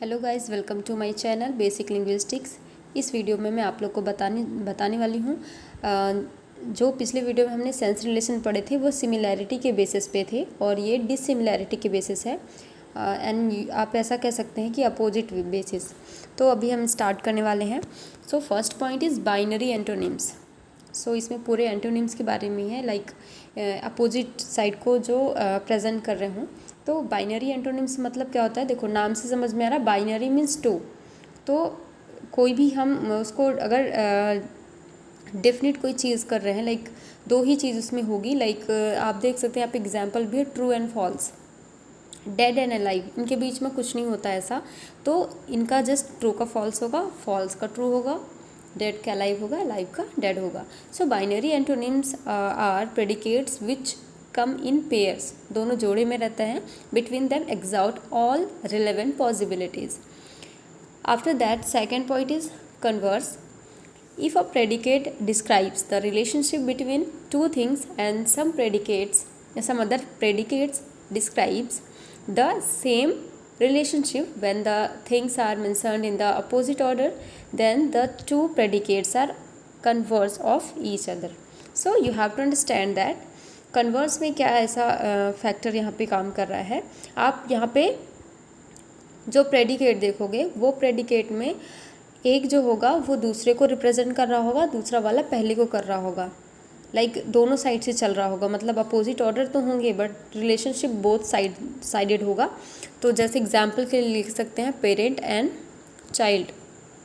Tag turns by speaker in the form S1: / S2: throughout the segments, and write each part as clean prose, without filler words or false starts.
S1: Hello guys, welcome to my channel basic linguistics. इस video में मैं आप लोग को बताने वाली हूँ जो पिछले वीडियो में हमने सेंस रिलेशन पढ़े थे वो सिमिलैरिटी के बेसिस पे थे और ये डिससिमिलैरिटी के बेसिस है एंड आप ऐसा कह सकते हैं कि अपोजिट बेसिस। तो अभी हम स्टार्ट करने वाले हैं। So first point is binary antonyms. So इसमें पूरे एंटोनिम्स के बारे में है, लाइक अपोजिट साइड को जो प्रेजेंट कर रहे हों। तो बाइनरी एंटोनिम्स मतलब क्या होता है, देखो नाम से समझ में आ रहा है, बाइनरी मीन्स टू। तो कोई भी हम उसको अगर डेफिनेट कोई चीज़ कर रहे हैं, लाइक दो ही चीज़ उसमें होगी, लाइक आप देख सकते हैं, आप एग्जाम्पल भी है true and false, dead and alive, इनके बीच में कुछ नहीं होता ऐसा। तो इनका जस्ट ट्रू का फॉल्स होगा, फॉल्स का ट्रू होगा, डेड का अलाइव होगा, अलाइव का डेड होगा। So binary antonyms are predicates which come in pairs, दोनों जोड़े में रहते हैं, between them exhaust all relevant possibilities. After that second point is converse. If a predicate describes the relationship between two things and some other predicates describes the same relationship when the things are mentioned in the opposite order, then the two predicates are converse of each other. So you have to understand that converse में क्या ऐसा factor यहाँ पे काम कर रहा है। आप यहाँ पे जो प्रेडिकेट देखोगे वो प्रेडिकेट में एक जो होगा वो दूसरे को रिप्रेजेंट कर रहा होगा, दूसरा वाला पहले को कर रहा होगा, लाइक दोनों साइड से चल रहा होगा, मतलब अपोजिट ऑर्डर तो होंगे बट रिलेशनशिप बोथ साइडेड होगा। तो जैसे एग्जांपल के लिए लिख सकते हैं पेरेंट एंड चाइल्ड,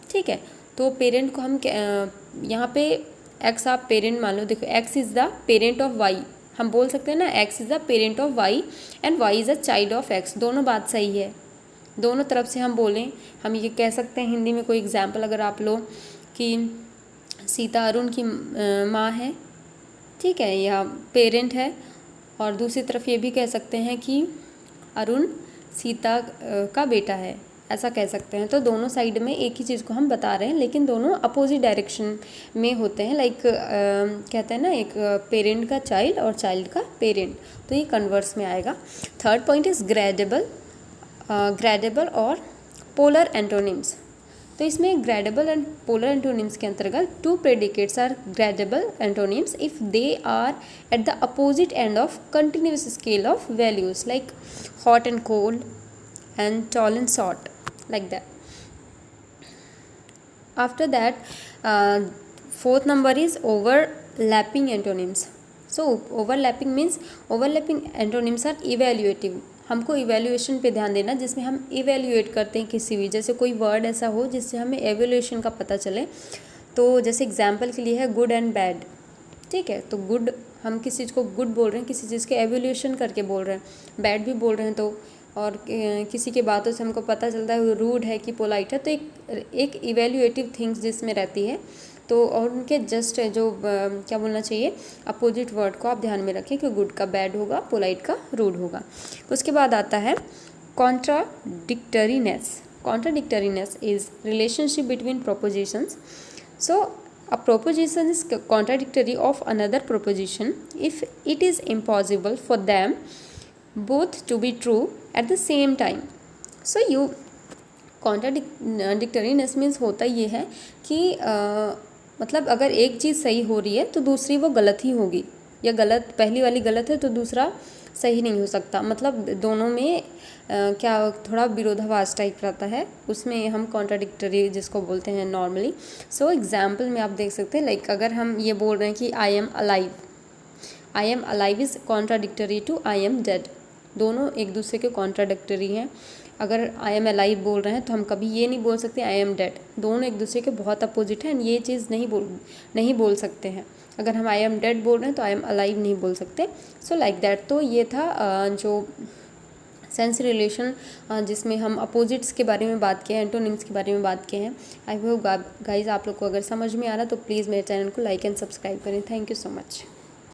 S1: ठीक है। तो पेरेंट को हम यहाँ पे एक्स आप पेरेंट मान लो, देखो X is the parent of Y, हम बोल सकते हैं ना X is the parent of Y and Y is a child of X, दोनों बात सही है, दोनों तरफ से हम बोलें। हम ये कह सकते हैं हिंदी में कोई एग्जाम्पल अगर आप लो कि सीता अरुण की माँ है, ठीक है, या पेरेंट है, और दूसरी तरफ ये भी कह सकते हैं कि अरुण सीता का बेटा है, ऐसा कह सकते हैं। तो दोनों साइड में एक ही चीज़ को हम बता रहे हैं लेकिन दोनों अपोजिट डायरेक्शन में होते हैं, लाइक कहते हैं ना एक पेरेंट का चाइल्ड और चाइल्ड का पेरेंट, तो ये कन्वर्स में आएगा। थर्ड पॉइंट इज़ ग्रेडेबल और पोलर एंटोनिम्स। तो इसमें ग्रेडेबल एंड पोलर एंटोनिम्स के अंतर्गत two predicates are gradable antonyms if they are at the opposite end of continuous scale of values, like hot and cold and tall and short, like that. After that, fourth number is overlapping antonyms. So overlapping means overlapping antonyms are evaluative. हमको evaluation पे ध्यान देना, जिसमें हम evaluate करते हैं किसी भी, जैसे कोई वर्ड ऐसा हो जिससे हमें एवेल्युएशन का पता चले। तो जैसे एग्जाम्पल के लिए है गुड एंड बैड, ठीक है। तो गुड, हम किसी चीज़ को गुड बोल रहे हैं, किसी चीज़ के एवेल्युएशन करके बोल रहे हैं, बैड भी बोल रहे हैं, तो और किसी की बातों से हमको पता चलता है वो रूड है कि पोलाइट है, तो एक इवेल्युएटिव थिंग्स जिसमें रहती है। तो और उनके जस्ट जो क्या बोलना चाहिए, अपोजिट वर्ड को आप ध्यान में रखें कि गुड का बैड होगा, पोलाइट का रूड होगा। उसके बाद आता है contradictoriness. Contradictoriness is relationship between propositions. So a proposition is contradictory of another proposition if it is impossible for them both to be true at the same time. So you contradictoriness means होता ये है कि मतलब अगर एक चीज़ सही हो रही है तो दूसरी वो गलत ही होगी, या गलत पहली वाली गलत है तो दूसरा सही नहीं हो सकता, मतलब दोनों में क्या थोड़ा विरोधाभास टाइप रहता है, उसमें हम कॉन्ट्राडिक्टरी जिसको बोलते हैं नॉर्मली। सो एग्जाम्पल में आप देख सकते हैं, लाइक अगर हम ये बोल रहे हैं कि I am alive is contradictory to I am dead, दोनों एक दूसरे के कॉन्ट्राडिक्टरी हैं। अगर आई एम अलाइव बोल रहे हैं तो हम कभी ये नहीं बोल सकते आई एम डेड, दोनों एक दूसरे के बहुत अपोजिट हैं, ये चीज़ नहीं बोल सकते हैं। अगर हम आई एम डेड बोल रहे हैं तो आई एम अलाइव नहीं बोल सकते। So like that. तो ये था जो सेंस रिलेशन जिसमें हम अपोजिट्स के बारे में बात किए हैं, एंटोनिम्स के बारे में बात किए हैं। आई होप गाइज आप लोग को अगर समझ में आ रहा तो प्लीज़ मेरे चैनल को लाइक एंड सब्सक्राइब करें। Thank you so much.